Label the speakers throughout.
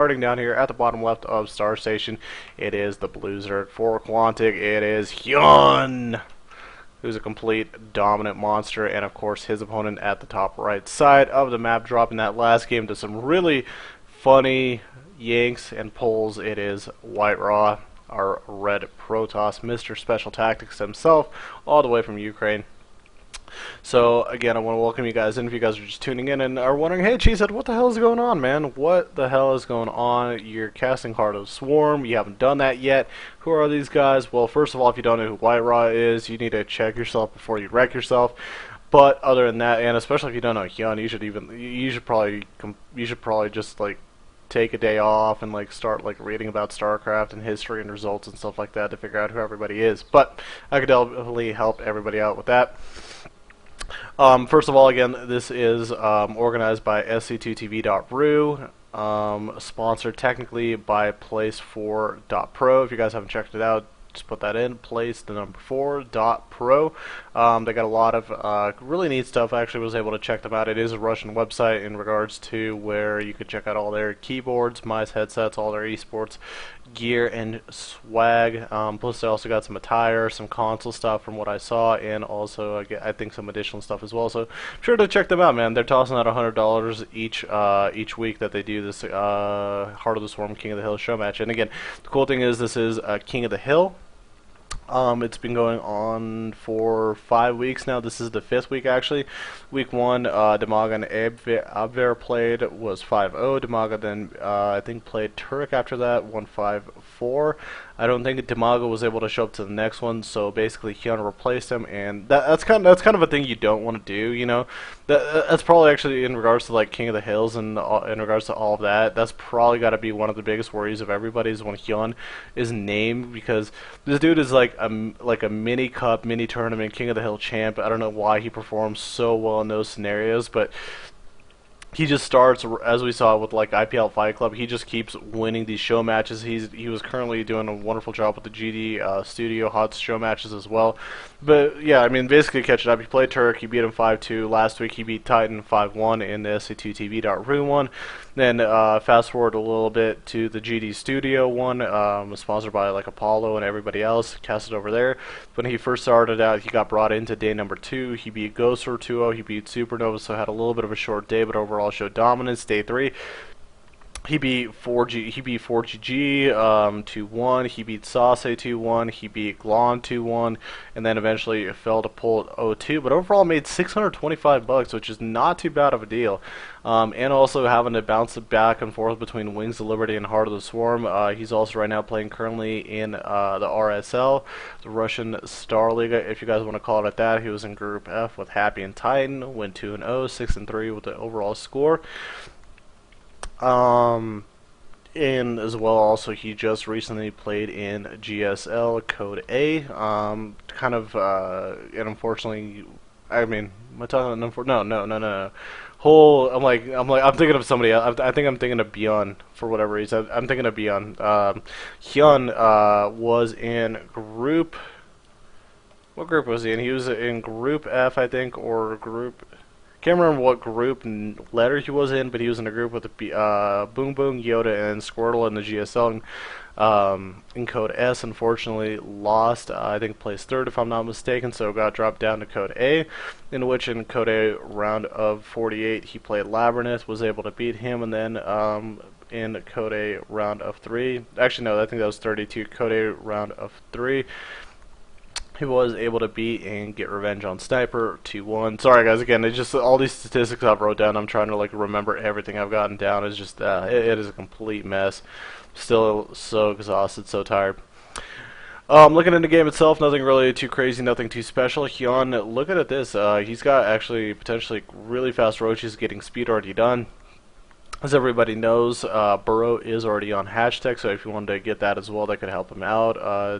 Speaker 1: Starting down here at the bottom left of Star Station, it is the Blueser for Quantic. It is Hyun, who's a complete dominant monster, and of course his opponent at the top right side of the map, dropping that last game to some really funny yanks and pulls. It is White Raw, our red Protoss, Mr. Special Tactics himself, all the way from Ukraine. So again, I want to welcome you guys in. If you guys are just tuning in and are wondering, hey Cheesehead, what the hell is going on, man? What the hell is going on? You're casting Heart of Swarm. You haven't done that yet. Who are these guys? Well, first of all, if you don't know who White Raw is, you need to check yourself before you wreck yourself. But other than that, and especially if you don't know Hyun, you should probably just like take a day off and like start like reading about StarCraft and history and results and stuff like that to figure out who everybody is. But I could definitely help everybody out with that. First of all, again, this is organized by sc2tv.ru, sponsored technically by place4.pro. If you guys haven't checked it out, just put that in, place the number 4.pro. They got a lot of really neat stuff. I actually was able to check them out. It is a Russian website in regards to where you could check out all their keyboards, mice, headsets, all their esports gear and swag. Plus they also got some attire, some console stuff from what I saw, and also I think some additional stuff as well. So be sure to check them out, man. They're tossing out $100 each week that they do this Heart of the Swarm King of the Hill show match. And again, the cool thing is this is King of the Hill. It's been going on for 5 weeks now. This is the 5th week, actually. Week 1, Demaga and Abwehr played, was 5-0. Demaga then, I think, played Turek after that, won 5-4. I don't think Demaga was able to show up to the next one, so basically Hyun replaced him, and that's kind of a thing you don't want to do, you know. That's probably actually in regards to like King of the Hills and in regards to all of that. That's probably got to be one of the biggest worries of everybody's when Hyun is named, because this dude is like a mini cup, mini tournament King of the Hill champ. I don't know why he performs so well in those scenarios, but he just starts, as we saw with like IPL Fight Club, he just keeps winning these show matches. He was currently doing a wonderful job with the GD Studio HOTS show matches as well. But yeah, I mean, basically catching up. He played Turk, he beat him 5-2. Last week he beat Titan 5-1 in the sc2tv.ru one. Then fast forward a little bit to the GD Studio one, sponsored by like Apollo and everybody else, casted over there. When he first started out, he got brought into day number 2. He beat Ghoster 2-0, he beat Supernova, so had a little bit of a short day, but overall showed dominance. Day 3, he beat 4GG 2-1, he beat Sase 2-1, he beat Glon 2-1, and then eventually fell to pull 0-2, but overall made $625, which is not too bad of a deal. And also having to bounce it back and forth between Wings of Liberty and Heart of the Swarm. He's also right now playing currently in the RSL, the Russian Star Liga, if you guys want to call it that. He was in Group F with Happy and Titan, went 2-0, 6-3 with the overall score. And as well, also he just recently played in GSL Code A. And unfortunately, I mean, am I talking? No. I'm thinking of somebody else. I think I'm thinking of Beyond for whatever reason. I'm thinking of Beyond. Hyun was in group. What group was he in? He was in Group F, I think, or Group. Can't remember what group and letter he was in, but he was in a group with Boom Boom, Yoda, and Squirtle in the GSL. In Code S, unfortunately, lost. I think placed 3rd, if I'm not mistaken, so got dropped down to Code A, in which in Code A round of 48 he played Labyrinth, was able to beat him, and then in Code A round of 3, actually no, I think that was 32, Code A round of 3, he was able to beat and get revenge on Sniper 2-1. Sorry guys, again, it's just all these statistics I've wrote down. I'm trying to like remember everything I've gotten down. It's just it is a complete mess. Still so exhausted, so tired. Looking at the game itself, nothing really too crazy, nothing too special. Hyun, looking at this, he's got actually potentially really fast roaches, getting speed already done. As everybody knows, Burrow is already on hashtag, so if you wanted to get that as well, that could help him out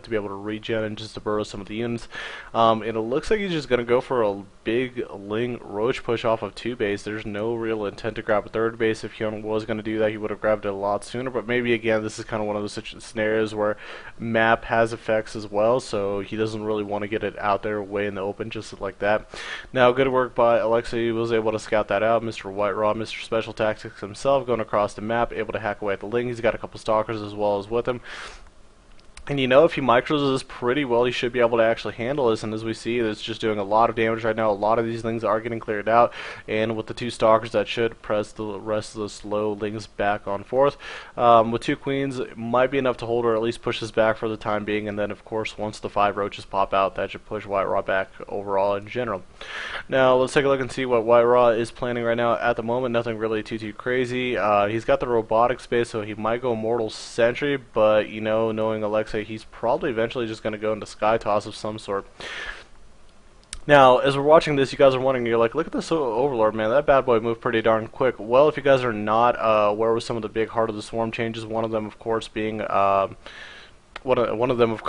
Speaker 1: to be able to regen and just to burrow some of the units. And it looks like he's just going to go for a big Ling Roach push off of 2 base. There's no real intent to grab a 3rd base. If Hyun was going to do that, he would have grabbed it a lot sooner. But maybe, again, this is kind of one of those scenarios where map has effects as well, so he doesn't really want to get it out there way in the open just like that. Now, good work by Alexa. He was able to scout that out. Mr. White Raw, Mr. Special Tactics himself, going across the map, able to hack away at the Ling. He's got a couple stalkers as well as with him. And you know, if he micros this pretty well, he should be able to actually handle this. And as we see, it's just doing a lot of damage right now. A lot of these things are getting cleared out. And with the 2 stalkers, that should press the rest of the slow Lings back on 4th. With 2 queens, it might be enough to hold or at least push this back for the time being. And then, of course, once the 5 roaches pop out, that should push White Raw back overall in general. Now, let's take a look and see what White Raw is planning right now. At the moment, nothing really too crazy. He's got the robotic space, so he might go Mortal Sentry. But, you know, knowing Alexa, he's probably eventually just going to go into Sky Toss of some sort. Now, as we're watching this, you guys are wondering, you're like, look at this Overlord, man, that bad boy moved pretty darn quick. Well, if you guys are not aware with some of the big Heart of the Swarm changes, one of them, of course, being one of them, of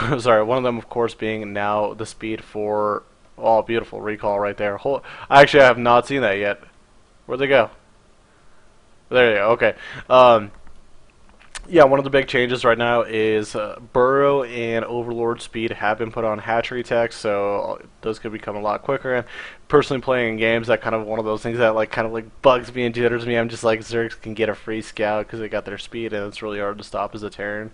Speaker 1: course, being now the speed for, oh, beautiful recall right there. Actually, I have not seen that yet. Where'd they go? There you go. Okay. Yeah, one of the big changes right now is Burrow and Overlord speed have been put on hatchery tech, so those could become a lot quicker. And personally, playing in games, that kind of one of those things that kind of bugs me and jitters me. I'm just like, Zergs can get a free scout because they got their speed, and it's really hard to stop as a Terran.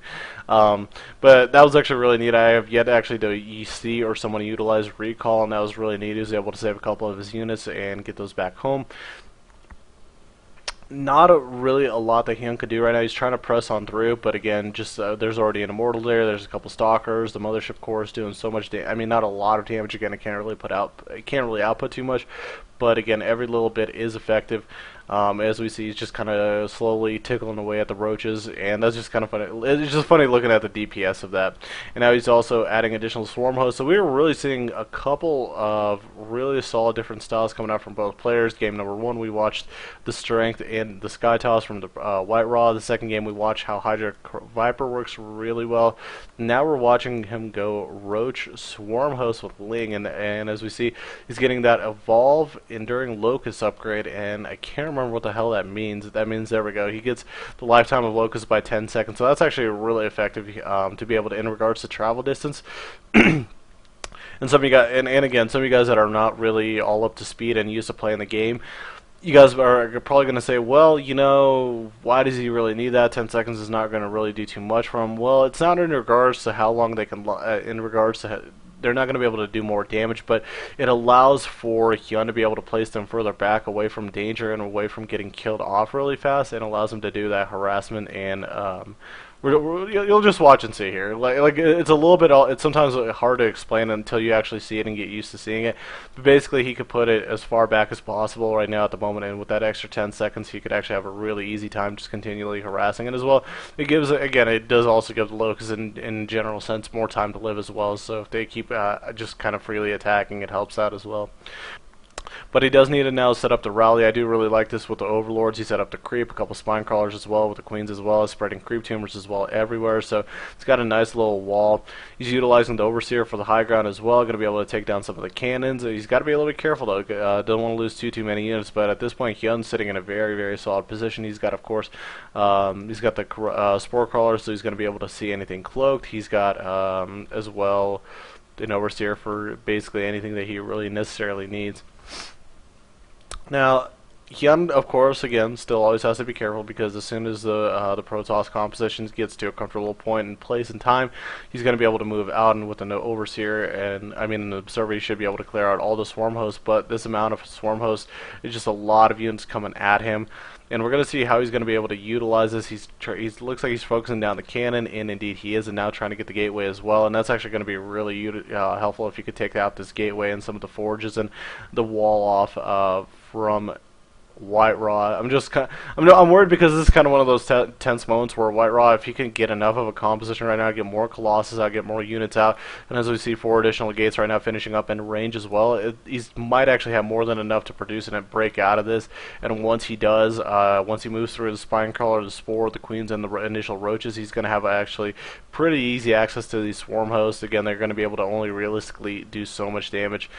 Speaker 1: But that was actually really neat. I have yet actually to see or someone utilize recall, and that was really neat. He was able to save a couple of his units and get those back home. Not really a lot that Hyun could do right now. He's trying to press on through, but again, just there's already an Immortal there. There's a couple Stalkers. The Mothership Core is doing so much damage. I mean, not a lot of damage. Again, it can't really output too much, but again, every little bit is effective. As we see, he's just kind of slowly tickling away at the roaches, and that's just kind of funny. It's just funny looking at the DPS of that. And now he's also adding additional swarm hosts. So we were really seeing a couple of really solid different styles coming out from both players. Game number 1, we watched the strength and the sky toss from the White Raw. The second game, we watched how Hydra Viper works really well. Now we're watching him go Roach Swarm Host with Ling, and as we see, he's getting that Evolve Enduring Locust upgrade, and I can't remember what the hell that means. That means, there we go, he gets the lifetime of Locust by 10 seconds, so that's actually really effective to be able to, in regards to travel distance. And some of you guys, and again, some of you guys that are not really all up to speed and used to playing the game, you guys are probably going to say, well, you know, why does he really need that? 10 seconds is not going to really do too much for him. Well, it's not in regards to how long they can, in regards to, they're not going to be able to do more damage, but it allows for Hyun to be able to place them further back away from danger and away from getting killed off really fast, and allows them to do that harassment and you'll just watch and see here. Like it's a little bit. It's sometimes hard to explain until you actually see it and get used to seeing it. But basically, he could put it as far back as possible right now at the moment, and with that extra 10 seconds, he could actually have a really easy time just continually harassing it as well. It gives, again, it does also give the Locusts in general sense more time to live as well. So if they keep just kind of freely attacking, it helps out as well. But he does need to now set up the rally. I do really like this with the Overlords. He set up the creep, a couple spine crawlers as well with the queens as well, spreading creep tumors as well everywhere. So it's got a nice little wall. He's utilizing the Overseer for the high ground as well. Going to be able to take down some of the cannons. He's got to be a little bit careful though. Don't want to lose too many units. But at this point, Hyun's sitting in a very solid position. He's got, of course, he's got the spore crawlers, so he's going to be able to see anything cloaked. He's got as well an Overseer for basically anything that he really necessarily needs. Now, Hyun, of course, again, still always has to be careful because as soon as the Protoss composition gets to a comfortable point in place and time, he's going to be able to move out, and with an Overseer and, I mean, an Observer, he should be able to clear out all the Swarm Hosts, but this amount of Swarm Hosts is just a lot of units coming at him. And we're going to see how he's going to be able to utilize this. He looks like he's focusing down the cannon, and indeed he is, and now trying to get the gateway as well. And that's actually going to be really helpful if you could take out this gateway and some of the forges and the wall off from White Raw. I'm worried because this is kind of one of those tense moments where White Raw, if he can get enough of a composition right now, get more Colossus out, get more units out, and as we see 4 additional gates right now finishing up in range as well, he might actually have more than enough to produce and break out of this. And once he does, once he moves through the spine crawler, the spore, the queens, and the initial roaches, he's going to have actually pretty easy access to these swarm hosts. Again, they're going to be able to only realistically do so much damage.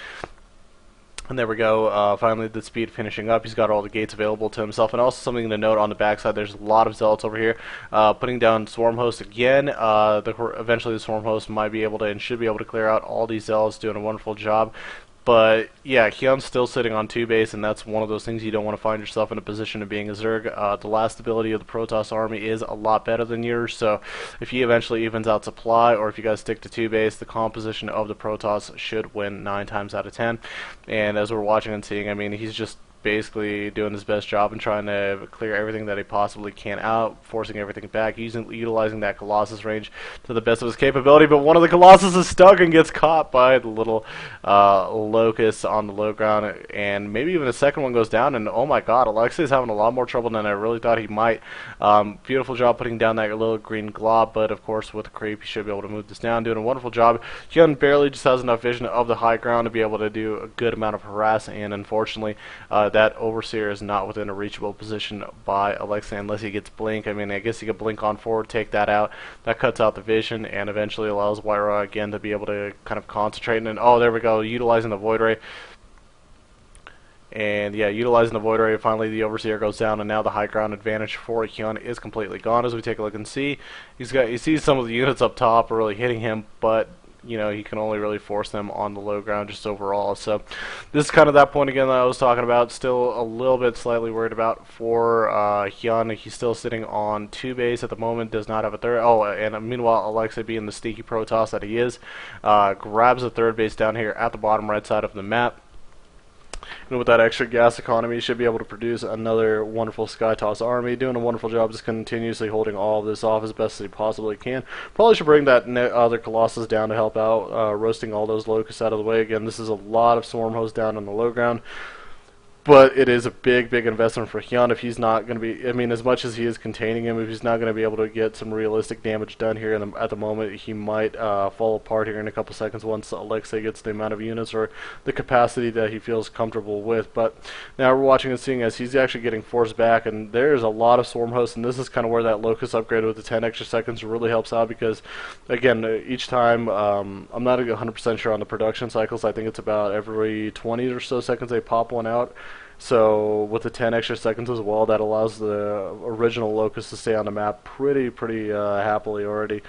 Speaker 1: And there we go. Finally, the speed finishing up. He's got all the gates available to himself. And also something to note on the backside, there's a lot of zealots over here. Putting down Swarm Host again. Eventually, the Swarm Host might be able to and should be able to clear out all these zealots, doing a wonderful job. But yeah, Hyun's still sitting on 2 base, and that's one of those things you don't want to find yourself in a position of being a Zerg. The last ability of the Protoss army is a lot better than yours, so if he eventually evens out supply, or if you guys stick to 2 base, the composition of the Protoss should win 9 times out of 10. And as we're watching and seeing, I mean, he's just basically doing his best job and trying to clear everything that he possibly can out, forcing everything back, utilizing that Colossus range to the best of his capability. But one of the Colossus is stuck and gets caught by the little Locust on the low ground, and maybe even a second one goes down. And oh my God, Alexei's having a lot more trouble than I really thought he might. Beautiful job putting down that little green glob, but of course with the creep, he should be able to move this down, doing a wonderful job. Hyun barely just has enough vision of the high ground to be able to do a good amount of harass, and unfortunately, that Overseer is not within a reachable position by Alexei unless he gets blink. I mean, I guess he could blink on forward, take that out. That cuts out the vision and eventually allows Wyra again to be able to kind of concentrate. And then, oh, there we go, utilizing the Void Ray. And yeah, utilizing the Void Ray, finally the Overseer goes down, and now the high ground advantage for Hyun is completely gone. As we take a look and see, you see some of the units up top are really hitting him, but you know, he can only really force them on the low ground just overall. So this is kind of that point again that I was talking about. Still a little bit slightly worried about for Hyun. He's still sitting on 2 base at the moment, does not have a third. Oh, and meanwhile, Alexei, being the sneaky Protoss that he is, grabs a third base down here at the bottom right side of the map. And with that extra gas economy, he should be able to produce another wonderful Skytoss army, doing a wonderful job just continuously holding all of this off as best as he possibly can. Probably should bring that other Colossus down to help out, roasting all those Locusts out of the way. Again, this is a lot of Swarm Hosts down on the low ground. But it is a big, big investment for Hyun if he's not going to be, I mean, as much as he is containing him, if he's not going to be able to get some realistic damage done here at the moment, he might fall apart here in a couple seconds once Alexei gets the amount of units or the capacity that he feels comfortable with. But now we're watching and seeing as he's actually getting forced back, and there's a lot of Swarm Hosts, and this is kind of where that Locust upgrade with the 10 extra seconds really helps out because, again, each time, I'm not 100% sure on the production cycles. I think it's about every 20 or so seconds they pop one out. So with the 10 extra seconds as well, that allows the original Locust to stay on the map pretty happily already.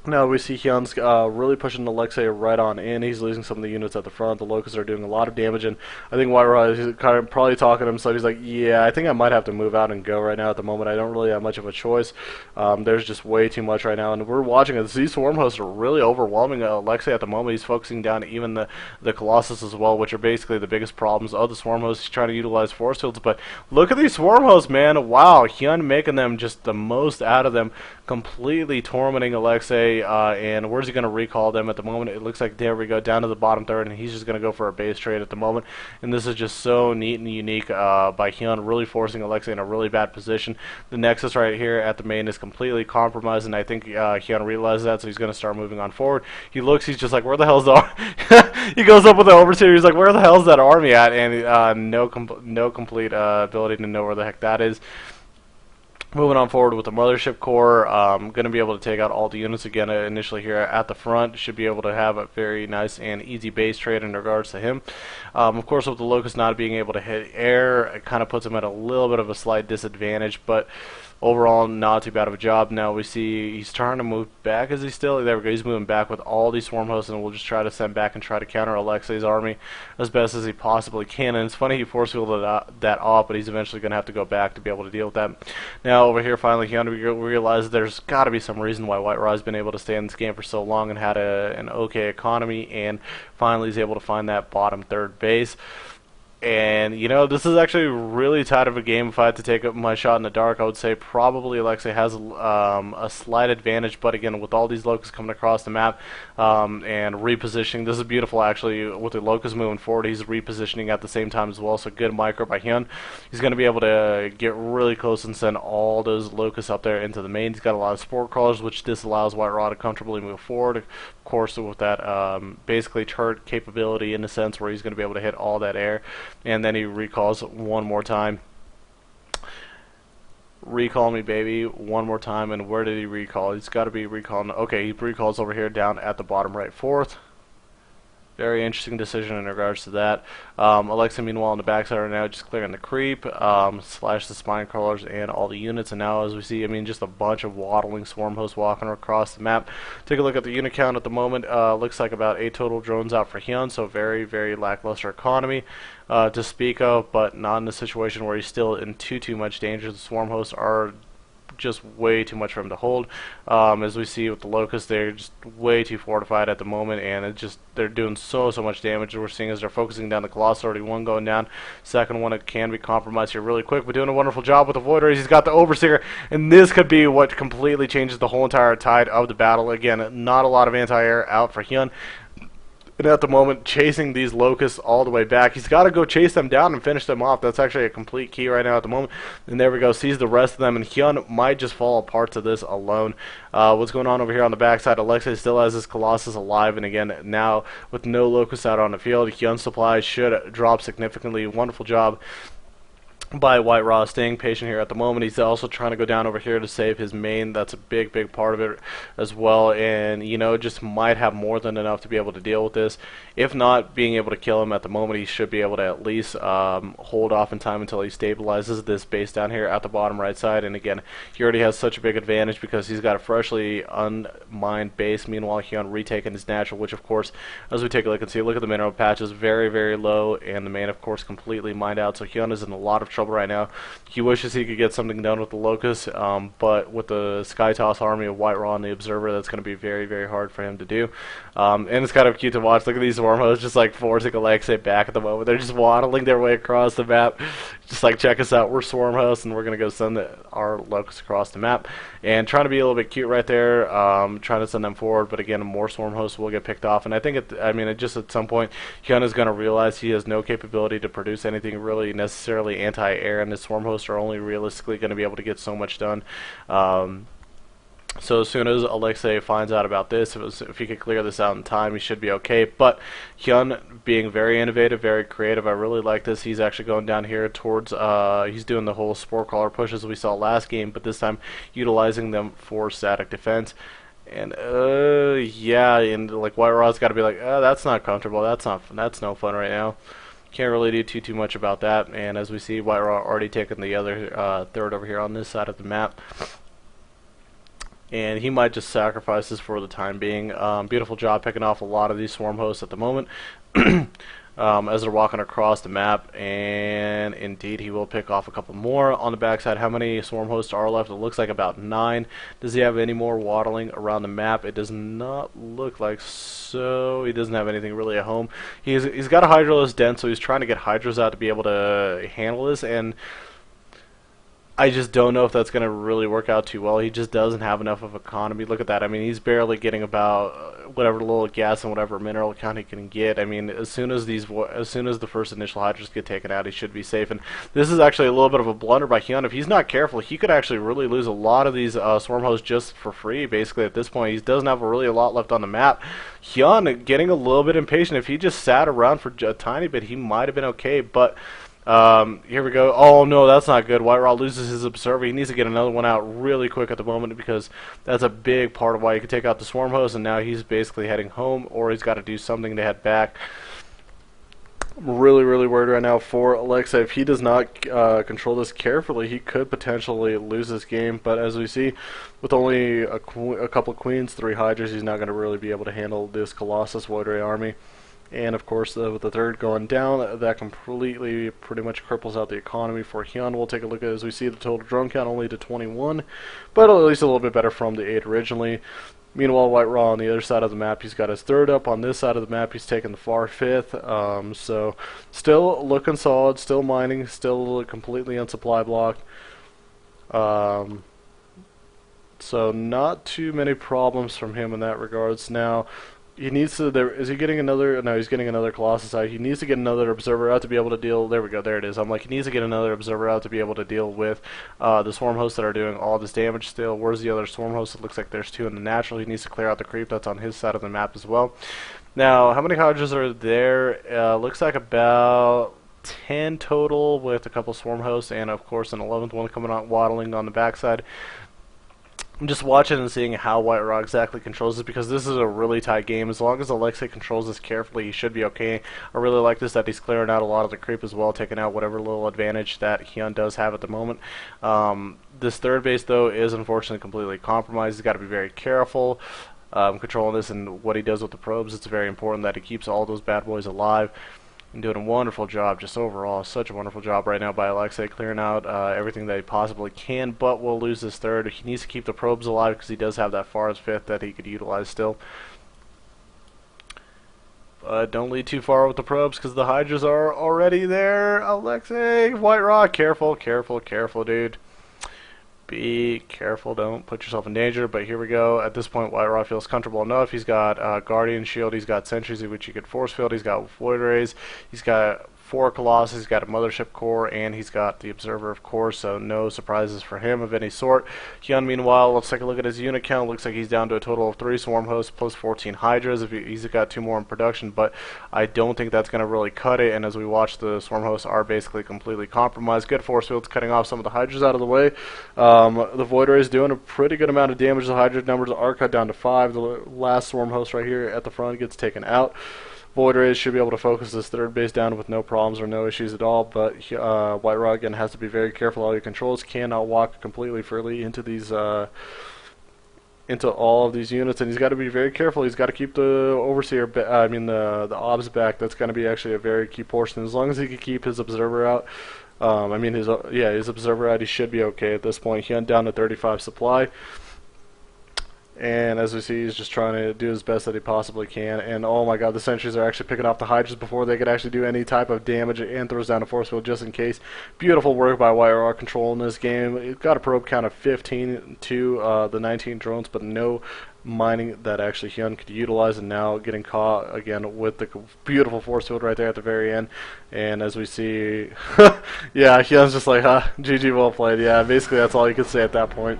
Speaker 1: Now we see Hyun's really pushing Alexei right on in. He's losing some of the units at the front. The Locusts are doing a lot of damage, and I think Wyra is kind of probably talking to himself. He's like, yeah, I think I might have to move out and go right now at the moment. I don't really have much of a choice. There's just way too much right now, and we're watching it. These Swarm Hosts are really overwhelming Alexei at the moment. He's focusing down even the Colossus as well, which are basically the biggest problems of the Swarm Hosts. He's trying to utilize force fields, but look at these Swarm Hosts, man. Wow, Hyun making them just the most out of them, completely tormenting Alexei. And where's he going to recall them at the moment? It looks like there we go, down to the bottom third, and he's just going to go for a base trade at the moment. And this is just so neat and unique by Hyun, really forcing Alexei in a really bad position. The Nexus right here at the main is completely compromised, and I think Hyun realizes that, so he's going to start moving on forward. He looks, he's just like, where the hell's the army? He goes up with the Overseer, he's like, where the hell's that army at? And no complete ability to know where the heck that is. Moving on forward with the Mothership Core, going to be able to take out all the units again initially here at the front. Should be able to have a very nice and easy base trade in regards to him. Of course, with the Locust not being able to hit air, it kind of puts him at a little bit of a slight disadvantage, but overall, not too bad of a job. Now we see he's trying to move back. Is he still? There we go. He's moving back with all these Swarm Hosts, and we'll just try to send back and try to counter Alexei's army as best as he possibly can. And it's funny he force fielded that off, but he's eventually going to have to go back to be able to deal with that. Now over here, finally, Hyun realizes there's got to be some reason why White Raw's been able to stay in this game for so long and had an okay economy, and finally is able to find that bottom third base. And, you know, this is actually really tight of a game. If I had to take my shot in the dark, I would say probably Alexei has a slight advantage. But again, with all these Locusts coming across the map and repositioning, this is beautiful actually. With the Locusts moving forward, he's repositioning at the same time as well. So good micro by Hyun. He's going to be able to get really close and send all those Locusts up there into the main. He's got a lot of Sport Crawlers, which disallows White Raw to comfortably move forward. Of course, with that basically turret capability in a sense where he's going to be able to hit all that air. And then he recalls one more time. Recall me, baby, one more time. And where did he recall? He's got to be recalling. Okay, he recalls over here down at the bottom right fourth. Very interesting decision in regards to that. Alexa, meanwhile, on the backside right now, just clearing the creep, slash the spine crawlers and all the units. And now, as we see, I mean, just a bunch of waddling swarm hosts walking across the map. Take a look at the unit count at the moment. Looks like about 8 total drones out for Hyun, so very, very lackluster economy to speak of, but not in a situation where he's still in too much danger. The swarm hosts are just way too much for him to hold. As we see with the Locust, they're just way too fortified at the moment, and they're doing so much damage. We're seeing as they're focusing down the Colossus. Already one going down, second one it can be compromised here really quick, but doing a wonderful job with the Void Rays. He's got the Overseer, and this could be what completely changes the whole entire tide of the battle. Again, not a lot of anti-air out for Hyun. And at the moment, chasing these Locusts all the way back. He's got to go chase them down and finish them off. That's actually a complete key right now at the moment. And there we go. Sees the rest of them. And Hyun might just fall apart to this alone. What's going on over here on the backside? Alexei still has his Colossus alive. And again, now with no Locusts out on the field, Hyun's supply should drop significantly. Wonderful job by White Raw, staying patient here at the moment. He's also trying to go down over here to save his main. That's a big part of it as well, and you know, just might have more than enough to be able to deal with this. If not being able to kill him at the moment, he should be able to at least hold off in time until he stabilizes this base down here at the bottom right side. And again, he already has such a big advantage because he's got a freshly unmined base. Meanwhile, Hyun retaking his natural, which of course, as we take a look and see, look at the mineral patches, very low, and the main of course completely mined out. So Hyun is in a lot of trouble right now. He wishes he could get something done with the Locust, but with the Sky Toss army of White Raw and the Observer, that's going to be very hard for him to do. And it's kind of cute to watch. Look at these swarm hosts just like forcing Alexei back at the moment. They're just waddling their way across the map, just like, check us out, we're swarm hosts, and we're going to go send our Locusts across the map. And trying to be a little bit cute right there, trying to send them forward, but again, more swarm hosts will get picked off. And I think, just at some point, Hyun is going to realize he has no capability to produce anything really necessarily anti-air, and his swarm hosts are only realistically going to be able to get so much done. So as soon as Alexei finds out about this, if he could clear this out in time, he should be okay. But Hyun being very innovative, very creative, I really like this. He's actually going down here towards, he's doing the whole Spore Crawler push as we saw last game, but this time utilizing them for static defense. And yeah, and like White Raw's got to be like, that's not comfortable. That's no fun right now. Can't really do too much about that. And as we see, White Raw already taken the other third over here on this side of the map. And he might just sacrifice this for the time being. Beautiful job picking off a lot of these swarm hosts at the moment as they're walking across the map, and indeed he will pick off a couple more on the backside. How many swarm hosts are left? It looks like about 9. Does he have any more waddling around the map? It does not look like so. He doesn't have anything really at home. He's got a Hydraless Den, so he's trying to get Hydras out to be able to handle this, and I just don't know if that's going to really work out too well. He just doesn't have enough of economy. Look at that. I mean, he's barely getting about whatever little gas and whatever mineral count he can get. I mean, as soon as the first initial Hydras get taken out, he should be safe. And this is actually a little bit of a blunder by Hyun. If he's not careful, he could actually really lose a lot of these swarm hosts just for free. Basically, at this point, he doesn't have really a lot left on the map. Hyun getting a little bit impatient. If he just sat around for a tiny bit, he might have been okay. But here we go. Oh no, that's not good. White Raw loses his Observer. He needs to get another one out really quick at the moment, because that's a big part of why he could take out the swarm host, and now he's basically heading home, or he's got to do something to head back. I'm really worried right now for Alexei. If he does not control this carefully, he could potentially lose this game. But as we see, with only a couple of queens, 3 Hydras, he's not going to really be able to handle this Colossus Void Ray army. And of course, with the third going down, that completely pretty much cripples out the economy for Hyun. We'll take a look at, as we see, the total drone count only to 21, but at least a little bit better from the 8 originally. Meanwhile, White Raw on the other side of the map, he's got his third up. On this side of the map, he's taking the far 5th. So still looking solid, still mining, still completely on supply block. So not too many problems from him in that regards. Now, he needs to. Is he getting another? No, he's getting another Colossus out. He needs to get another Observer out to be able to deal. There we go. There it is. I'm like, he needs to get another Observer out to be able to deal with the swarm hosts that are doing all this damage still. Where's the other swarm host? It looks like there's 2 in the natural. He needs to clear out the creep that's on his side of the map as well. Now, how many Hydras are there? Looks like about 10 total, with a couple swarm hosts and of course an 11th one coming out waddling on the backside. I'm just watching and seeing how White Raw exactly controls this, because this is a really tight game. As long as Alexei controls this carefully, he should be okay. I really like this, that he's clearing out a lot of the creep as well, taking out whatever little advantage that Hyun does have at the moment. This third base, though, is unfortunately completely compromised. He's got to be very careful controlling this, and what he does with the probes. It's very important that he keeps all those bad boys alive. And doing a wonderful job, just overall, such a wonderful job right now by Alexei, clearing out everything that he possibly can, but will lose this third. He needs to keep the probes alive because he does have that far as fifth that he could utilize still. Don't lead too far with the probes because the Hydras are already there. Alexei, White Rock, careful, careful, careful, dude. Be careful, don't put yourself in danger. But here we go. At this point, White Raw feels comfortable enough. He's got Guardian Shield, he's got Sentries, which he could force field, he's got Void Rays, he's got 4 Colossus, he's got a Mothership Core, and he's got the Observer, of course, so no surprises for him of any sort. Hyun, meanwhile, let's take a look at his unit count. Looks like he's down to a total of 3 Swarm Hosts plus 14 Hydras. If he's got 2 more in production, but I don't think that's going to really cut it, and as we watch, the Swarm Hosts are basically completely compromised. Good force fields cutting off some of the Hydras out of the way. The Void Ray is doing a pretty good amount of damage. The Hydra numbers are cut down to 5. The last Swarm Host right here at the front gets taken out. Void Rays should be able to focus this third base down with no problems or no issues at all, but White Raw again has to be very careful. All your controls cannot walk completely freely into these into all of these units, and he's got to be very careful. He's got to keep the Overseer, the Obs back. That's going to be actually a very key portion. As long as he can keep his Observer out, his Observer out, he should be okay at this point. He went down to 35 supply. And as we see, he's just trying to do his best that he possibly can. And oh my god, the sentries are actually picking off the Hydras before they could actually do any type of damage, and throws down a force field just in case. Beautiful work by YRR control in this game. It got a probe count of 15 to the 19 drones, but no mining that actually Hyun could utilize, and now getting caught again with the beautiful force field right there at the very end. And as we see, yeah, Hyun's just like, GG, well played. Yeah, basically that's all you could say at that point.